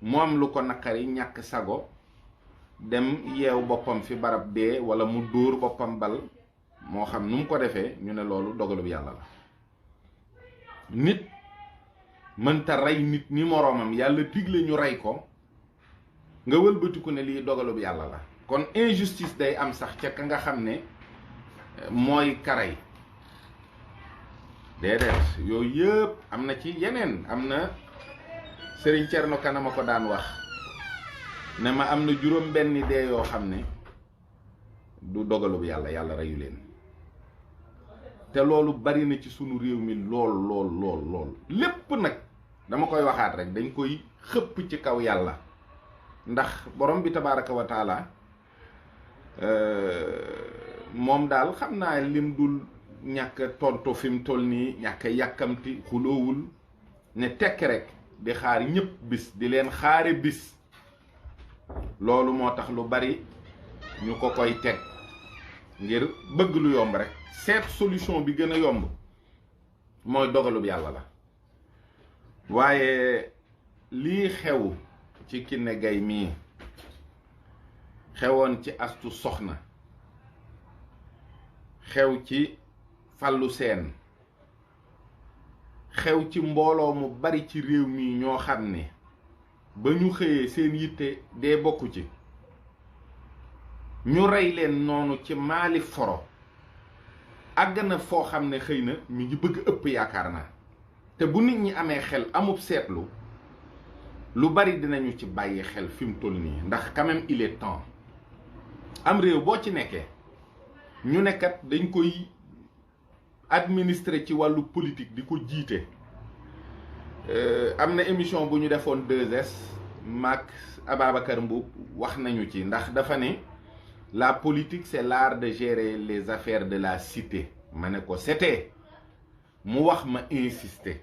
mu am lu ko naqari ñàkk sago dem yeew boppam fi barab dee wala mu dóor boppam bal moo xam nu mu ko defee ñu ne loolu dogalub yàlla la. nit mënta rey nit ni moroomam yàlla digle ñu rey ko nga wëlbatiku ne lii dogalub yàlla la. kon injustice day am sax ca ka nga xam ne mooy karay déedéet yooyu yëpp am na ci yeneen. am na Sëriñ Cerno Kanama ko daan wax ne ma am na juróom benni dee yoo xam ne du dogalub yàlla, yàlla reyu leen. te loolu bari na ci sunu réew mi lool lépp nag dama koy waxaat rek dañ koy xëpp ci kaw yàlla, ndax borom bi tabaaraka wa taala moom daal xam naa lim dul ñàkk tontu fi mu toll nii, ñàkk yàkkamti, xuloowul, ne tekk rek di xaar ñëpp bis, di leen xaare bis. loolu moo tax lu bari ñu ko koy teg ngir bëgg lu yomb rek. seet solution bi gën a yomb mooy dogalub yàlla la. waaye lii xew ci Kiné Gaye mii xewoon ci Astu Soxna, xew ci Fallou Sène, xew ci mbooloo mu bari ci réew mi ñoo xam ne ba ñu xëyee seen yitte dee bokku ci, ñu rey leen noonu ci Mali foro. àgg na foo xam ne xëy na mi ngi bëgg ëpp yaakaar naa. te bu nit ñi amee xel amub seetlu lu bari dinañu ci bàyyi xel fi mu toll nii, ndax quand même il est temps. am réew boo ci nekkee ñu nekkat dañ koy administrer ci wàllu politique di ko jiite. am na émission bu ñu defoon 2S maak Ababacar Mboup wax nañu ci, ndax dafa ne la politique c'est l'art de gérer les affaires de la cité. ma ne ko c'était mu wax ma insister.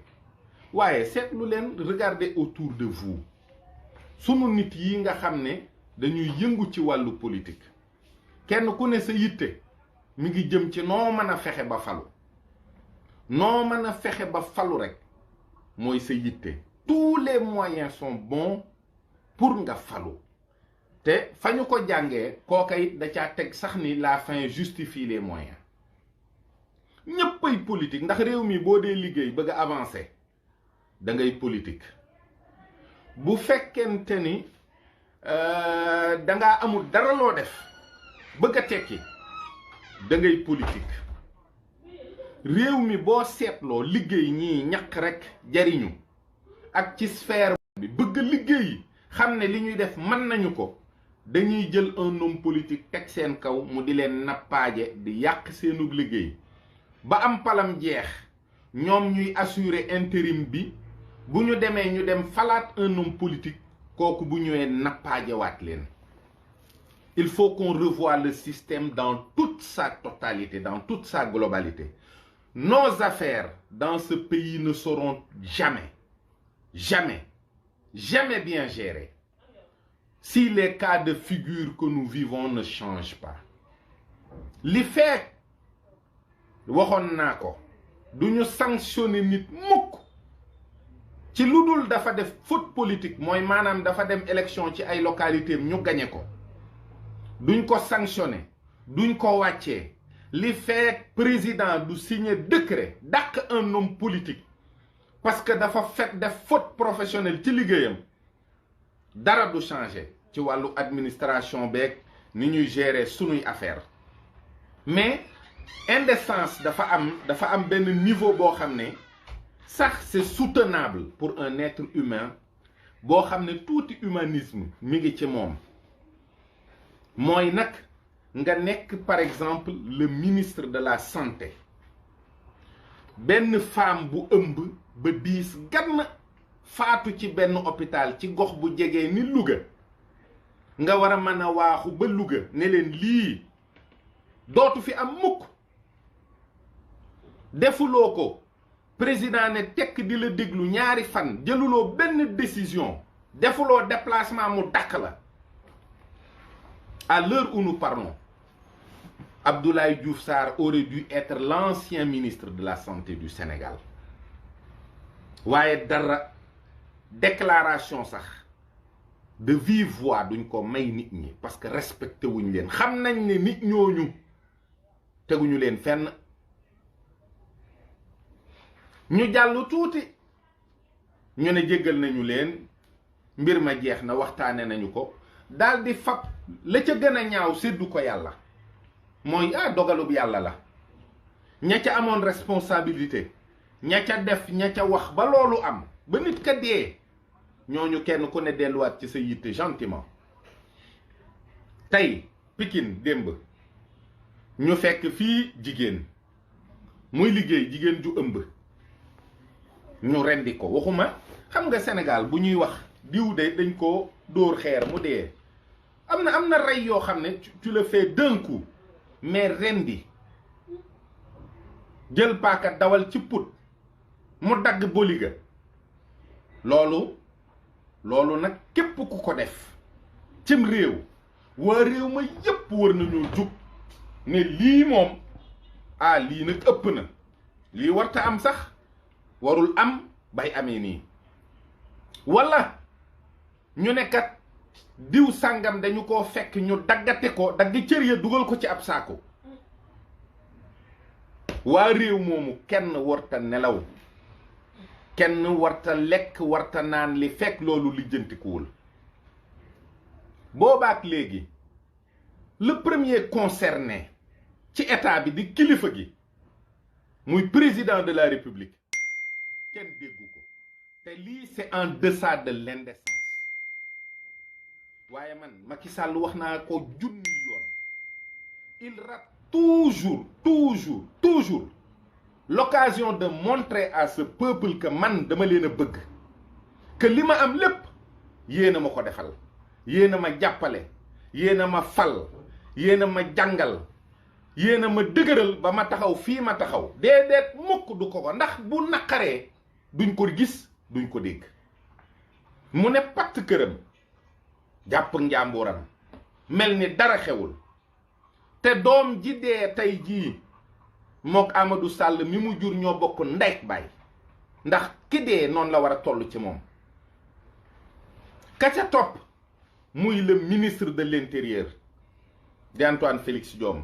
waaye seetlu leen, regardez autour de vous, sunu nit yi nga xam ne dañuy yëngu ci wàllu politique, kenn ku ne sa yitte mi ngi jëm ci noo mën a fexe ba falu. noo mën a fexe ba falu rek mooy sa yitte. tous les moyens sont bons pour nga falu. te fa ñu ko jàngee kooka it da caa teg sax ni la fin justifie les moyens. ñëppay politique, ndax réew mi boo dee liggéey bëgg a avancer da ngay politique. bu fekkente ni da ngaa amul dara loo def bëgg a tekki da ngay politique. réew mi boo seetloo liggéey ñii ñaq rek jariñu ak ci sphère bi bëgg liggéey xam ne li ñuy def mën nañu ko, dañuy jël un homme politique teg seen kaw mu di leen nappaaje di yàq seenug liggéey ba am palam jeex, ñoom ñuy assurer intérim bi. bu ñu demee ñu dem falaat un homme politique, kooku bu ñëwee nappaaje waat leen. il faut qu'on revoie le système dans toute sa totalité, dans toute sa globalité. Nos affaires dans ce pays ne seront jamais bien gérées si les cas de figure que nous vivons ne changent pas. li fekk waxoon naa ko, du ñu sanctionner nit mukk ci lu dul dafa def faute politique, mooy maanaam dafa dem élection ci ay localité ñu gañe ko. duñ ko sanctionner, duñ ko wàccee li fekk président du signer décret dàq un homme politique parce que dafa fekk def faute professionnelle ci liggéeyam, dara du changer ci wàllu administration beeg ni ñuy gérer sunuy affaire. mais indécence dafa am benn niveau boo xam ne sax c'est soutenable pour un être humain boo xam ne tuuti humanisme mi ngi ci moom. mooy nag nga nekk par exemple le ministre de la santé, benn femme bu ëmb ba diis gann faatu ci benn hôpital ci gox bu jegee ni Louga, nga war a mën a waaxu ba Louga ne leen lii dootu fi am mukk. defuloo ko, président ne tekk di la déglu ñaari fan, jëluloo benn décision, defuloo déplacement mu dàq la. À l'heure où nous parlons, Abdoulaye Diouf Sarr aurait dû être l'ancien ministre de la Santé du Sénégal. waaye dara déclaration sax de vive voix duñ ko may nit ñi parce que respecté wuñ leen xam nañ ne nit ñooñu teguñu leen fenn. ñu jàll tuuti ñu ne jéggal nañu leen mbir ma jeex na waxtaane nañu ko daal di fab la ca gën a ñaaw séddu ko yàlla mooy dogalub yàlla la ña ca amoon responsabilité ña ca def ña ca wax ba loolu am ba nit ka dee ñooñu kenn ku ne delluwaat ci sa yitte gentiment. tey Pikine démb ñu fekk fii jigéen muy liggéey jigéen ju ëmb ñu rendi ko waxuma xam nga Sénégal bu ñuy wax diw de dañ ko dóor xeer mu dee am na rey yoo xam ne tu le fais d'un coup mais rendi jël paaka dawal ci put mu dagg boliga loolu nag képp ku ko def cim réew waa réew ma yépp war nañoo jug ne lii moom lii nag ëpp na lii warta am sax warul am bay amee nii walla ñu ne kat diw sàngam dañu ko fekk ñu daggate ko dagg cër ya dugal ko ci ab saako waa réew moomu kenn warta nelaw kenn warta lekk warta naan li fekk loolu lijjantikuwul. boobaak léegi le premier concerné ci état bi di kilifa gi muy président de la république kenn déggu ko te lii c'est en deçà de l'indécence. waaye man Macky Sall wax naa ko junni yoon il rate toujours l'occasion de montrer à ce peuple que man dama leen a bëgg que li ma am lépp yéen a ma ko defal yéen a ma jàppale yéen a ma fal yéen a ma jàngal yéen a ma dëgëral ba ma taxaw fii ma taxaw déedéet mukk du ko ndax bu naqaree duñ ko gis duñ ko dégg mu ne patt këram jàpp njàmburam mel ni dara xewul te doom ji dee tey jii mook Amadou Sall mi mu jur ñoo bokk ndey baay ndax ki dee noonu la war a toll ci moom. ka ca topp muy le ministre de l'intérieur di Antoine Félix Diome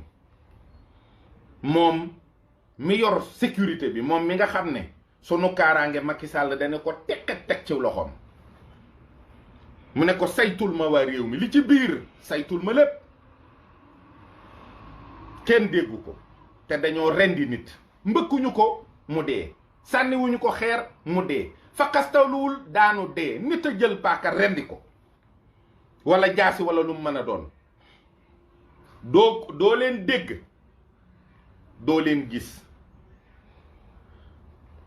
moom mi yor sécurité bi moom mi nga xam ne sunu kaaraange Macky Sall dana ko teg ci loxoom mu ne ko saytul ma waa réew mi li ci biir saytul ma lépp kenn déggu ko te dañoo rendi nit mbëkkuñu ko mu dee sànniwuñu ko xeer mu dee fakastawluwul daanu dee nit a jël paaka rendi ko wala jaasi wala lu mu mën a doon doo leen dégg doo leen gis.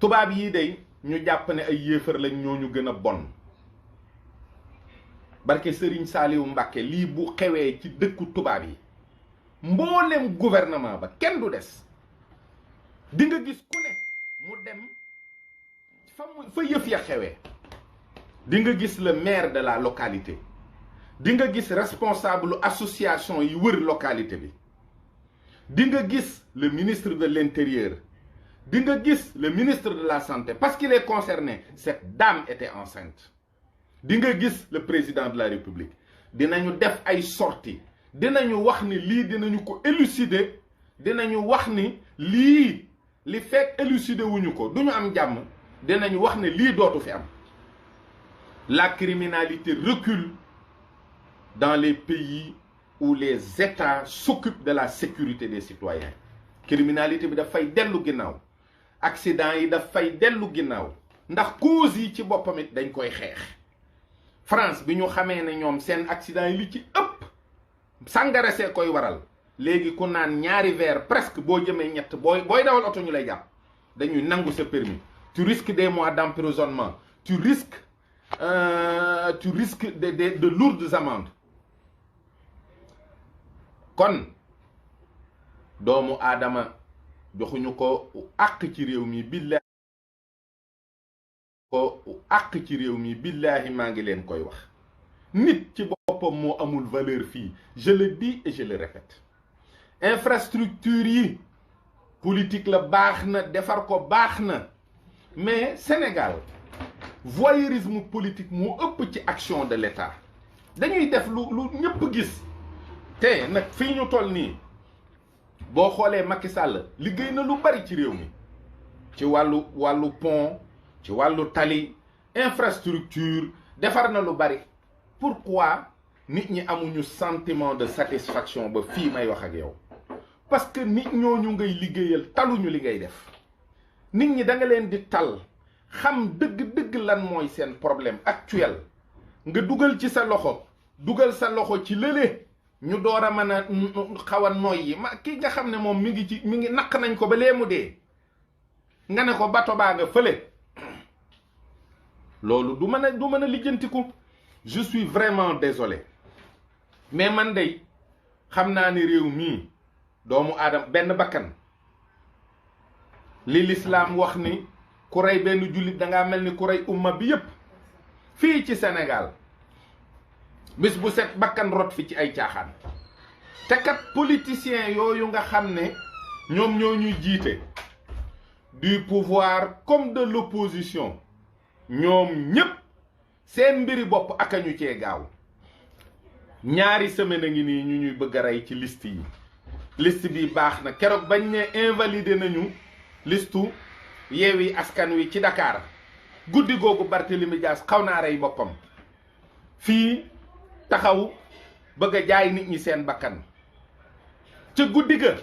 tubaab yii day ñu jàpp ne ay yéefar lañ ñoo ñu gën a bon barke Serigne Saliou Mbacké lii bu xewee ci dëkku tubaab yi mboolem gouvernement ba kenn du des di nga gis ku ne mu dem fa yëf ya xewee di nga gis le maire de la localité di nga gis responsable association yi wër localité bi di nga gis le ministre de l'intérieur di nga gis le ministre de la santé parce qu'il est concerné cette dame était enceinte di nga gis le président de la république dinañu def ay sorties dinañu wax ni lii dinañu ko élucider dinañu wax ni lii li fekk élucider wuñu ko duñu am jàmm dinañu wax ne lii dootu fi am. La criminalité recule dans les pays où les États s'occupent de la sécurité des citoyens. Criminalité bi dafay dellu ginnaaw accident yi dafay dellu ginnaaw ndax cause yi ci boppam it dañ koy xeex. France bi ñu xamee ne ñoom seen accident yi li ci ëpp sàngara see koy waral léegi ku naan ñaari verre presque boo jëmee ñett booy dawal oto ñu lay jàpp dañuy nangu sa permis tu risques des mois d'emprisonnement tu risques de lourdes amendes. kon doomu aadama joxuñu ko àq ci réew mi billaahi maa ngi leen koy wax nit ci boppam moo amul valeur fii je le dis et je le répète. infrastructure yi politique la baax na defar ko baax na mais Sénégal voyeurisme politique moo ëpp ci action de l'État dañuy def lu ñëpp gis te nag fii ñu toll nii boo xoolee Macky Sall liggéey na lu bari ci réew mi ci wàllu pont ci wàllu tali infrastructure defar na lu bari pourquoi nit ñi amuñu sentiment de satisfaction ba fii may wax ak yow parce que nit ñooñu ngay liggéeyal taluñu li ngay def nit ñi da nga leen di tal xam dëgg-dëgg lan mooy seen problème actuel nga dugal ci sa loxo dugal sa loxo ci lële ñu door a mën a xaw a noyyi ki nga xam ne moom mi ngi naq nañ ko ba lee mu dee nga ne ko bato baa nga fële loolu du mën a lijjantiku. Je suis vraiment désolé mais man day xam naa ni réew mii doomu aadama benn bakkan li l'islam wax ni ku rey benn jullit dangaa mel ni ku rey umma bi yépp fii ci Sénégal bis bu set bakkan rot fi ci ay caaxaan te kat politiciens yooyu nga xam ne ñoom ñoo ñuy jiite du pouvoir comme de l'opposition ñoom ñépp seen mbiri bopp ak a ñu cee gaaw ñaari semaine a ngi nii ñu ñuy bëgg a rey ci liste yi liste bi baax na keroog bañ ne invalidé nañu listu Yewwi Askan Wi ci Dakar guddi googu Barthélémy Dias xaw naa rey boppam fii taxaw bëgg a jaay nit ñi seen bakkan ca guddi ga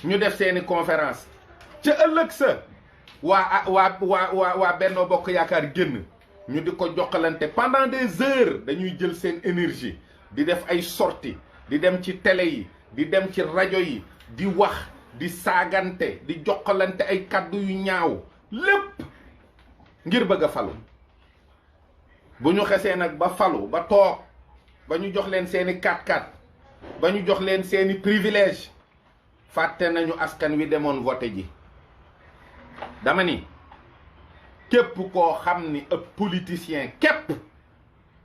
ñu def seeni conférence ca ëllëg sa waa Benno Bokk Yaakaar génn ñu di ko jokkalante pendant des heures dañuy jël seen énergie di def ay sorties di dem ci télé yi di dem ci rajo yi di wax di saagante di jokkalante ay kàddu yu ñaaw lépp ngir bëgg a falu bu ñu xesee nag ba falu ba toog ba ñu jox leen seeni 4x4 ba ñu jox leen seeni privilège fàtte nañu askan wi demoon voté ji dama ni képp koo xam ni ab politicien képp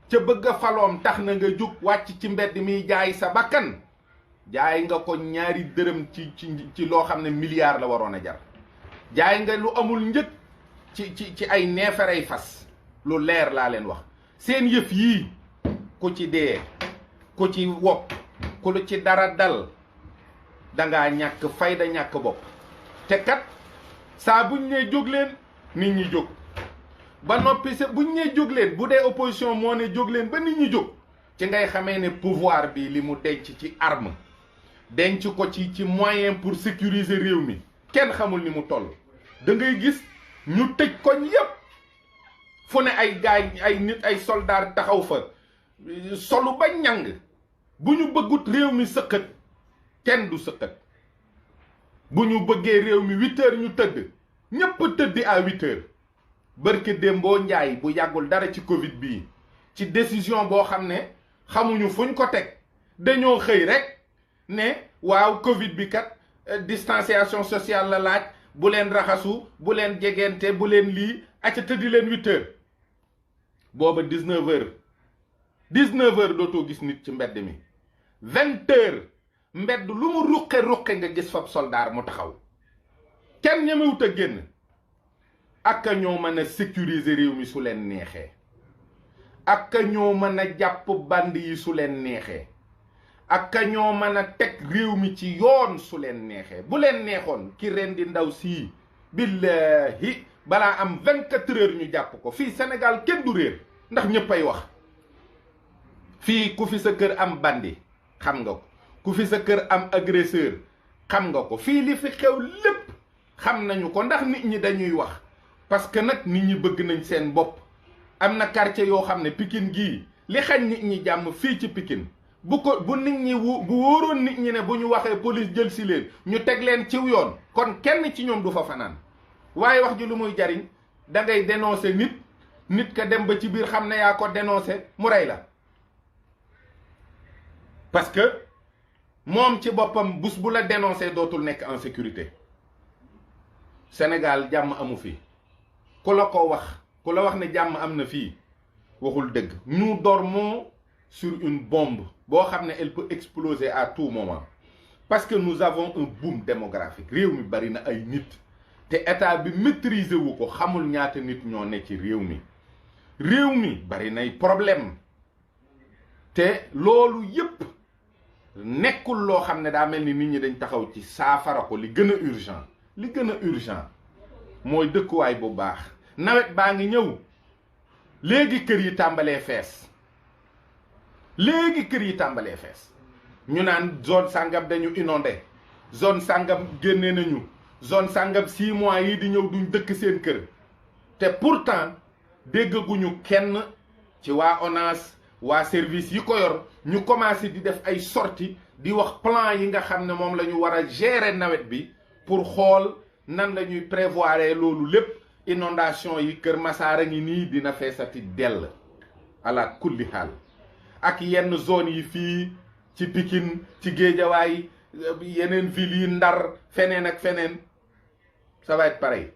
ca bëgg a faloom tax na nga jug wàcc ci mbedd mi jaay sa bakkan jaay nga ko ñaari dërëm ci loo xam ne milliard la waroon a jar jaay nga lu amul njëg ci ay neeferay fas lu leer laa leen wax seen yëf yii ku ci dee ku ci wopp ku lu ci dara dal dangaa ñàkk fayda ñàkk bopp te kat saa buñ nee jóg leen nit ñi jóg ba noppi sa buñ nee jóg leen bu dee opposition moo ne jóg leen ba nit ñi jóg ci ngay xamee ne pouvoir bi li mu denc ci arme denc ko ci moyen pour sécuriser réew mi kenn xamul ni mu toll da ngay gis ñu tëj koñ yépp fu ne ay gaay ay nit ay soldat taxaw fa solu ba ñàng bu ñu bëggut réew mi sëqat kenn du sëqat bu ñu bëggee réew mi 8 heures ñu tëdd ñépp tëddi à 8 heures barke Dembo Njaay bu yàggul dara ci Covid bii ci décision boo xam ne xamuñu fuñ ko teg dañoo xëy rek ne waaw Covid bi kat distanciation sociale la laaj bu leen raxasu bu leen jegente bu leen lii acca tëddi leen 8 heures booba 19 heures 19 heures dootoo gis nit ci mbedd mi 20 heures mbedd lu mu ruqe nga gis fab soldaar mu taxaw kenn ñemewut a génn ak ñoo mën a sécuriser réew mi su leen neexee ak ñoo mën a jàpp band yi su leen neexee ak ñoo mën a teg réew mi ci yoon su leen neexee bu leen neexoon ki ren di ndaw sii billahi balaa am 24 heures ñu jàpp ko fii Sénégal kenn du réer ndax ñëppay wax fii ku fi sa kër am bandi xam nga ko ku fi sa kër am agresseur xam nga ko fii li fi xew lépp xam nañu ko ndax nit ñi dañuy wax parce que nag nit ñi bëgg nañ seen bopp am na quartier yoo xam ne Pikine gii li xañ nit ñi jàmm fii ci Pikine bu nit ñi bu wóoroon nit ñi ne bu ñu waxee police jël si leen ñu teg leen ciw yoon kon kenn ci ñoom du fa fanaan waaye wax ji lu muy jariñ da ngay dénoncer nit ka dem ba ci biir xam ne yaa ko dénoncer mu rey la parce que moom ci boppam bés bu la dénoncer dootul nekk en sécurité Sénégal jàmm amu fi ku la ko wax ku la wax ne jàmm am na fii waxul dëgg nous dormons sur une bombe boo xam ne elle peut exploser à tout moment parce que nous avons un boom démographique réew mi bari na ay nit te état bi maîtriser wu ko xamul ñaata nit ñoo ne ci réew mi bari nay problème te loolu yépp nekkul loo xam ne daa mel ni nit ñi dañ taxaw ci saafara ko. li gën a urgent mooy dëkkuwaay bu baax. nawet baa ngi ñëw léegi kër yi tàmbalee fees ñu naan zone sàngam dañu inondé, zone sàngam génne nañu, zone sàngam 6 mois yi di ñëw duñ dëkk seen kër. te pourtant déggaguñu kenn ci waa ONAS waa service yi ko yor ñu commencé di def ay sorties di wax plan yi nga xam ne moom la ñu war a gérer nawet bi pour xool nan la ñuy prévoir loolu lépp. inondation yi Kër Masaara ngi nii dina feesati dell ala kulli xaal ak yenn zone yi fii ci Pikine ci Géejawaay yeneen ville yi Ndar feneen ak feneen ça va être pareil.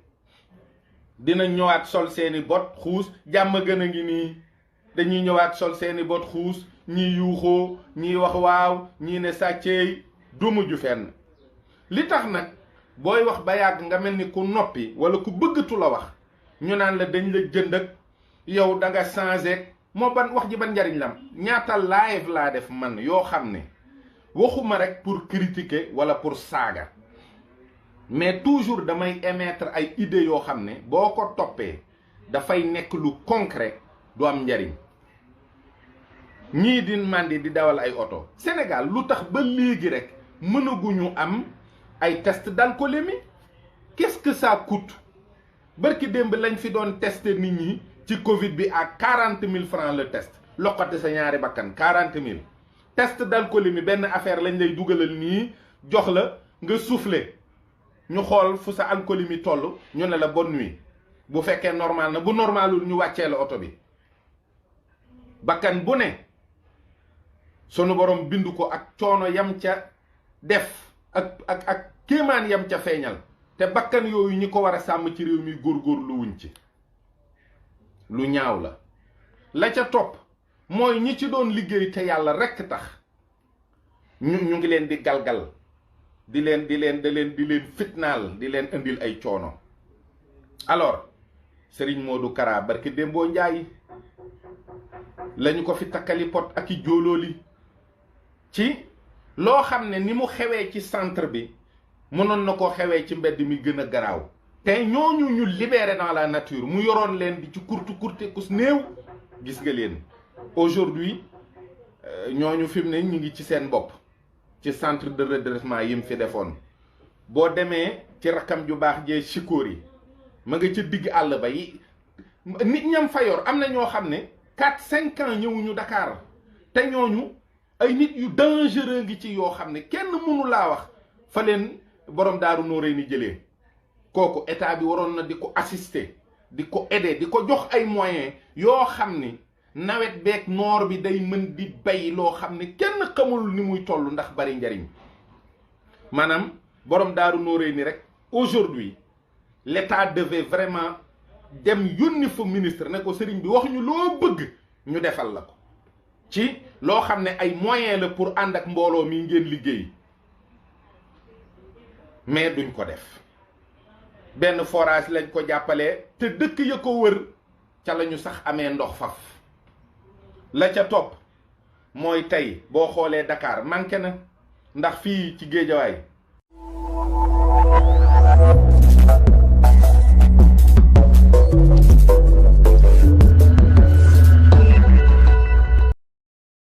dina ñëwaat sol seeni bot xuus. jàmm gën a ngi nii dañuy ñëwaat sol seeni bot xuus, ñii yuuxoo, ñii wax waaw, ñii ne sàcceey, du mujj fenn. li tax nag booy wax ba yàgg nga mel ni ku noppi wala ku bëggatu la wax ñu naan la dañ la jënd ak yow da nga changé moo ban wax ji ban njariñ lam. ñaata live laa def man yoo xam ne waxuma rek pour critiquer wala pour saaga, mais toujours damay émettre ay idées yoo xam ne boo ko toppee dafay nekk lu concret du am njariñ. ñii di mandi di dawal ay oto Sénégal lu tax ba léegi rek mënaguñu am ay test d'alcoolémie? Qu'est-ce que ça coûte? barki démb lañ fi doon tester nit ñi ci Covid bi à 40 000 francs le test. loqati sa ñaari bakkan 40 000. test d'alcoolémie benn affaire lañ lay dugalal nii jox la nga souffler ñu xool fu sa alcoolémie toll ñu ne la bonne nuit. bu fekkee normal na bu normalul ñu wàccee la oto bi. bakkan bu ne sunu borom bindu ko ak coono yam ca def ak kéemaan yam ca feeñal. te bakkan yooyu ñi ko war a sàmm ci réew mi góorgóorlu wuñ ci. lu ñaaw la. la ca topp mooy ñi ci doon liggéey te yàlla rekk tax ñu ngi leen di galgal di leen fitnaal di leen indil ay coono. alors Serigne Modou Kara barki démboo Njaay lañu ko fi takkali pot ak i jóolooli ci loo xam ne ni mu xewee ci centre bi mënoon na ko xewee ci mbedd mi gën a garaaw. te ñooñu ñu libéré dans la nature mu yoroon leen di ci kurte kus néew gis nga leen aujourd'hui ñooñu fi mu ne ñu ngi ci seen bopp ci centre de redressement yi mu fi defoon. boo demee ci rakam ju baax jee Chikori yi ma nga ca digg àll ba yi nit ñam fa yor am na ñoo xam ne 4-5 ans ñëwuñu Dakar te ñooñu ay nit yu dangereux ngi ci yoo xam ne kenn mënu laa wax fa leen borom Daaru Nooréyni jëlee. kooku état bi waroon na di ko assister di ko aider di ko jox ay moyens yoo xam ni nawet beeg noor bi day mën di bay loo xam ne kenn xamul ni muy toll ndax bari njariñ. maanaam borom Daaru Nooréyni rek aujourd'hui l'état devait vraiment dem yónni fa ministre ne ko sëriñ bi wax ñu loo bëgg ñu defal la ko ci loo xam ne ay moyens la pour ànd ak mbooloo mi ngeen liggéey. mais duñ ko def. benn forage lañ ko jàppalee te dëkk ya ko wër ca lañu sax amee ndox faf. la ca topp mooy tey boo xoolee Dakar manqué na ndax fii ci Géejawaay